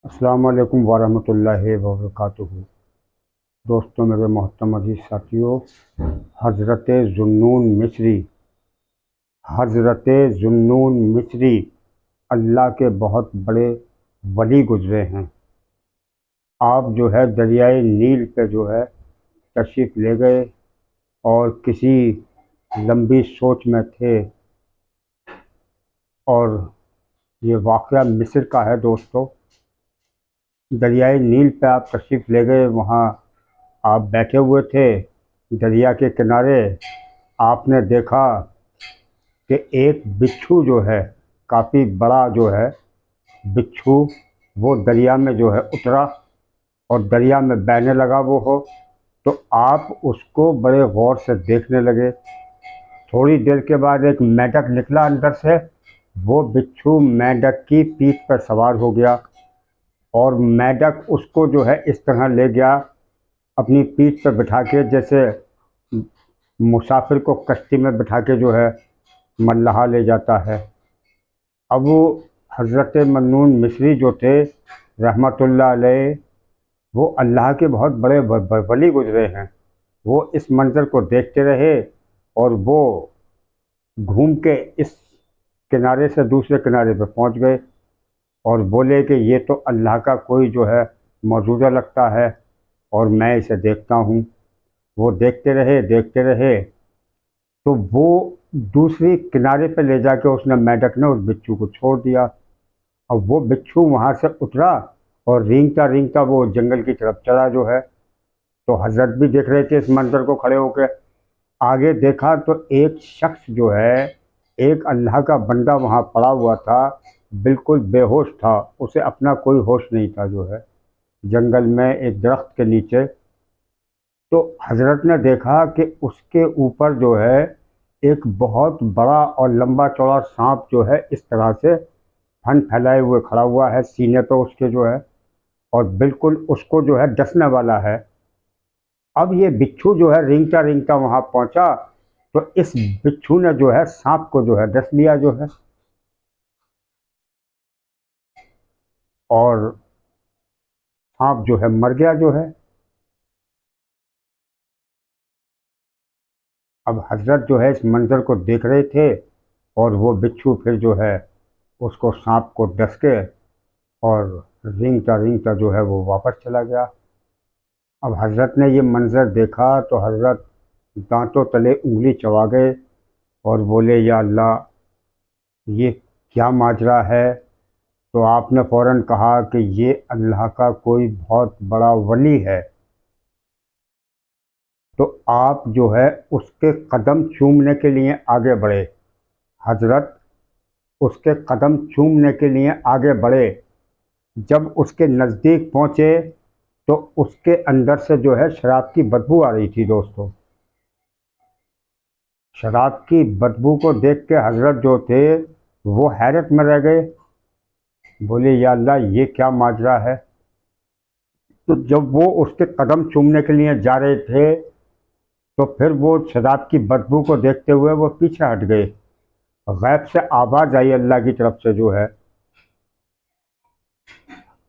السلام علیکم ورحمۃ اللہ وبرکاتہ۔ دوستوں، میرے محترم عزیز ساتھیوں، حضرت ذوالنون مصری حضرت ذوالنون مصری اللہ کے بہت بڑے ولی گزرے ہیں۔ آپ جو ہے دریائے نیل پہ جو ہے تشریف لے گئے اور کسی لمبی سوچ میں تھے، اور یہ واقعہ مصر کا ہے دوستو۔ دریائے نیل پہ آپ تشریف لے گئے، وہاں آپ بیٹھے ہوئے تھے دریا کے کنارے۔ آپ نے دیکھا کہ ایک بچھو جو ہے، کافی بڑا جو ہے بچھو، وہ دریا میں جو ہے اترا اور دریا میں بہنے لگا وہ ہو، تو آپ اس کو بڑے غور سے دیکھنے لگے۔ تھوڑی دیر کے بعد ایک مینڈک نکلا اندر سے، وہ بچھو مینڈک کی پیٹھ پر سوار ہو گیا اور مینڈک اس کو جو ہے اس طرح لے گیا اپنی پیٹھ پہ بٹھا کے، جیسے مسافر کو کشتی میں بٹھا کے جو ہے ملحہ لے جاتا ہے۔ اب وہ حضرت منون مصری جو تھے رحمۃ اللہ علیہ، وہ اللہ کے بہت بڑے ولی گزرے ہیں۔ وہ اس منظر کو دیکھتے رہے اور وہ گھوم کے اس کنارے سے دوسرے کنارے پہ پہنچ گئے اور بولے کہ یہ تو اللہ کا کوئی جو ہے موجودہ لگتا ہے اور میں اسے دیکھتا ہوں۔ وہ دیکھتے رہے تو وہ دوسری کنارے پہ لے جا کے اس نے مینڈک نے اس بچھو کو چھوڑ دیا۔ اب وہ بچھو وہاں سے اترا اور رینگتا رینگتا وہ جنگل کی طرف چلا جو ہے۔ تو حضرت بھی دیکھ رہے تھے اس منظر کو کھڑے ہو کے۔ آگے دیکھا تو ایک شخص جو ہے، ایک اللہ کا بندہ وہاں پڑا ہوا تھا، بالکل بے ہوش تھا، اسے اپنا کوئی ہوش نہیں تھا جو ہے، جنگل میں ایک درخت کے نیچے۔ تو حضرت نے دیکھا کہ اس کے اوپر جو ہے ایک بہت بڑا اور لمبا چوڑا سانپ جو ہے اس طرح سے پھن پھیلائے ہوئے کھڑا ہوا ہے سینے پہ اس کے جو ہے، اور بالکل اس کو جو ہے ڈسنے والا ہے۔ اب یہ بچھو جو ہے رینگتا رینگتا وہاں پہنچا تو اس بچھو نے جو ہے سانپ کو جو ہے ڈس لیا جو ہے، اور سانپ جو ہے مر گیا جو ہے۔ اب حضرت جو ہے اس منظر کو دیکھ رہے تھے اور وہ بچھو پھر جو ہے اس کو سانپ کو ڈس کے اور رینگتا رینگتا جو ہے وہ واپس چلا گیا۔ اب حضرت نے یہ منظر دیکھا تو حضرت دانتوں تلے انگلی چبا گئے اور بولے یا اللہ، یہ کیا ماجرا ہے؟ تو آپ نے فوراً کہا کہ یہ اللہ کا کوئی بہت بڑا ولی ہے۔ تو آپ جو ہے اس کے قدم چومنے کے لیے آگے بڑھے۔ حضرت اس کے قدم چومنے کے لیے آگے بڑھے۔ جب اس کے نزدیک پہنچے تو اس کے اندر سے جو ہے شراب کی بدبو آ رہی تھی دوستو۔ شراب کی بدبو کو دیکھ کے حضرت جو تھے وہ حیرت میں رہ گئے، بولے یا اللہ، یہ کیا ماجرا ہے؟ تو جب وہ اس کے قدم چومنے کے لیے جا رہے تھے تو پھر وہ شراب کی بدبو کو دیکھتے ہوئے وہ پیچھے ہٹ گئے۔ غیب سے آواز آئی اللہ کی طرف سے جو ہے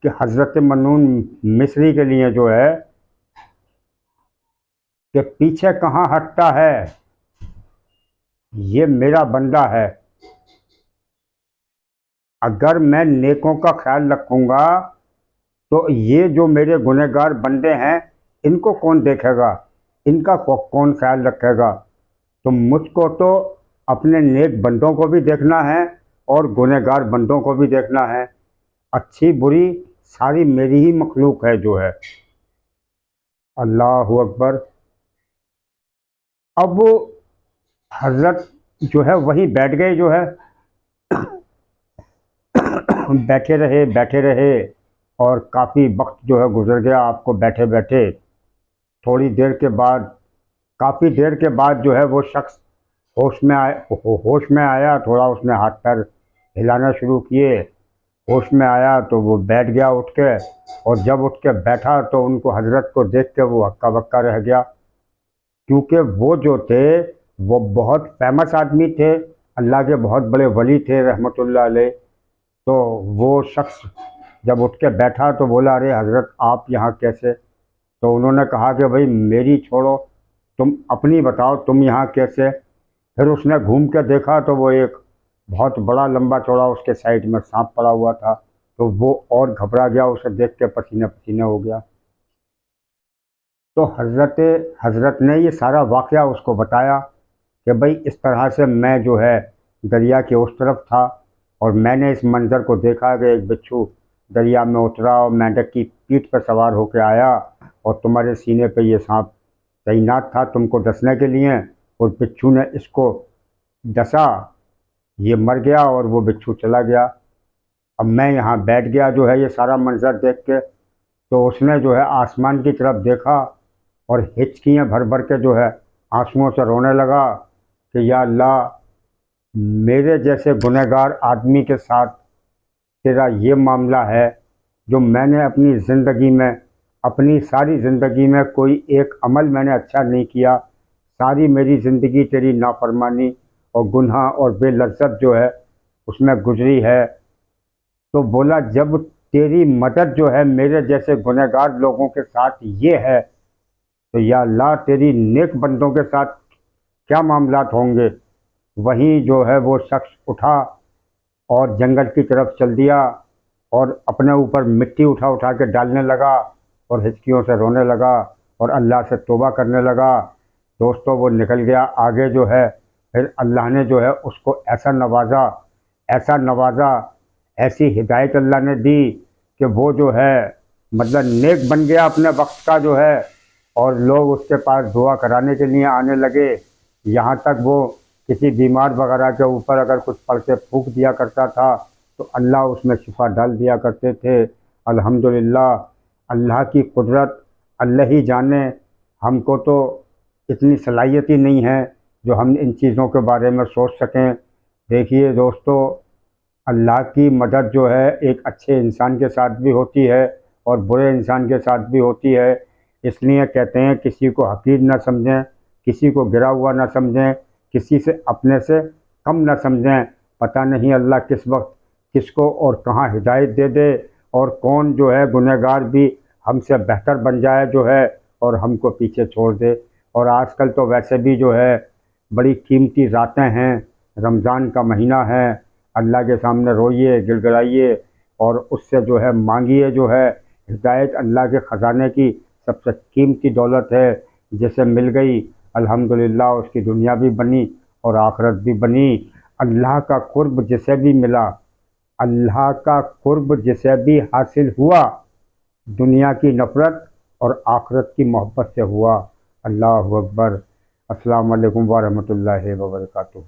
کہ حضرت منون مصری کے لیے جو ہے کہ پیچھے کہاں ہٹتا ہے، یہ میرا بندہ ہے، اگر میں نیکوں کا خیال رکھوں گا تو یہ جو میرے گنہگار بندے ہیں ان کو کون دیکھے گا، ان کا کون خیال رکھے گا؟ تو مجھ کو تو اپنے نیک بندوں کو بھی دیکھنا ہے اور گنہگار بندوں کو بھی دیکھنا ہے، اچھی بری ساری میری ہی مخلوق ہے جو ہے۔ اللہ اکبر۔ اب وہ حضرت جو ہے وہیں بیٹھ گئے جو ہے، بیٹھے رہے اور کافی وقت جو ہے گزر گیا آپ کو بیٹھے بیٹھے۔ تھوڑی دیر کے بعد، کافی دیر کے بعد جو ہے وہ شخص ہوش میں آیا، تھوڑا اس نے ہاتھ پیر ہلانا شروع کیے، ہوش میں آیا تو وہ بیٹھ گیا اٹھ کے، اور جب اٹھ کے بیٹھا تو ان کو حضرت کو دیکھ کے وہ ہکا بکا رہ گیا، کیونکہ وہ جو تھے وہ بہت فیمس آدمی تھے، اللہ کے بہت بڑے ولی تھے رحمۃ اللہ علیہ۔ تو وہ شخص جب اٹھ کے بیٹھا تو بولا ارے حضرت آپ یہاں کیسے؟ تو انہوں نے کہا کہ بھائی میری چھوڑو، تم اپنی بتاؤ تم یہاں کیسے؟ پھر اس نے گھوم کے دیکھا تو وہ ایک بہت بڑا لمبا چوڑا اس کے سائڈ میں سانپ پڑا ہوا تھا، تو وہ اور گھبرا گیا، اسے دیکھ کے پسینے پسینے ہو گیا۔ تو حضرت نے یہ سارا واقعہ اس کو بتایا کہ بھائی اس طرح سے میں جو ہے دریا کے اس طرف تھا، اور میں نے اس منظر کو دیکھا کہ ایک بچھو دریا میں اترا اور مینڈک کی پیٹھ پر سوار ہو کے آیا، اور تمہارے سینے پہ یہ سانپ تعینات تھا تم کو ڈسنے کے لیے، اور بچھو نے اس کو ڈسا، یہ مر گیا اور وہ بچھو چلا گیا۔ اب میں یہاں بیٹھ گیا جو ہے یہ سارا منظر دیکھ کے، تو اس نے جو ہے آسمان کی طرف دیکھا اور ہچکیاں بھر بھر کے جو ہے آنسوؤں سے رونے لگا کہ یا اللہ، میرے جیسے گنہگار آدمی کے ساتھ تیرا یہ معاملہ ہے، جو میں نے اپنی زندگی میں، اپنی ساری زندگی میں کوئی ایک عمل میں نے اچھا نہیں کیا، ساری میری زندگی تیری نافرمانی اور گناہ اور بے لذت جو ہے اس میں گزری ہے۔ تو بولا جب تیری مدد جو ہے میرے جیسے گنہگار لوگوں کے ساتھ یہ ہے، تو یا اللہ تیری نیک بندوں کے ساتھ کیا معاملات ہوں گے؟ وہیں جو ہے وہ شخص اٹھا اور جنگل کی طرف چل دیا، اور اپنے اوپر مٹی اٹھا اٹھا کے ڈالنے لگا، اور ہچکیوں سے رونے لگا اور اللہ سے توبہ کرنے لگا۔ دوستو وہ نکل گیا آگے جو ہے، پھر اللہ نے جو ہے اس کو ایسا نوازا، ایسا نوازا، ایسی ہدایت اللہ نے دی کہ وہ جو ہے مطلب نیک بن گیا اپنے وقت کا جو ہے، اور لوگ اس کے پاس دعا کرانے کے لیے آنے لگے، یہاں تک وہ کسی بیمار وغیرہ کے اوپر اگر کچھ پڑھ کے پھونک دیا کرتا تھا تو اللہ اس میں شفا ڈال دیا کرتے تھے۔ الحمدللہ، اللہ کی قدرت اللہ ہی جانے، ہم کو تو اتنی صلاحیت ہی نہیں ہے جو ہم ان چیزوں کے بارے میں سوچ سکیں۔ دیکھیے دوستو، اللہ کی مدد جو ہے ایک اچھے انسان کے ساتھ بھی ہوتی ہے اور برے انسان کے ساتھ بھی ہوتی ہے، اس لیے کہتے ہیں کسی کو حقیر نہ سمجھیں، کسی کو گرا ہوا نہ سمجھیں، کسی سے اپنے سے کم نہ سمجھیں، پتہ نہیں اللہ کس وقت کس کو اور کہاں ہدایت دے دے، اور کون جو ہے گنہگار بھی ہم سے بہتر بن جائے جو ہے اور ہم کو پیچھے چھوڑ دے۔ اور آج کل تو ویسے بھی جو ہے بڑی قیمتی راتیں ہیں، رمضان کا مہینہ ہے، اللہ کے سامنے روئیے، گڑ گڑائیے، اور اس سے جو ہے مانگیے جو ہے ہدایت۔ اللہ کے خزانے کی سب سے قیمتی دولت ہے، جسے مل گئی الحمدللہ اس کی دنیا بھی بنی اور آخرت بھی بنی۔ اللہ کا قرب جسے بھی ملا، اللہ کا قرب جسے بھی حاصل ہوا، دنیا کی نفرت اور آخرت کی محبت سے ہوا۔ اللہ اکبر۔ السلام علیکم ورحمۃ اللہ وبرکاتہ۔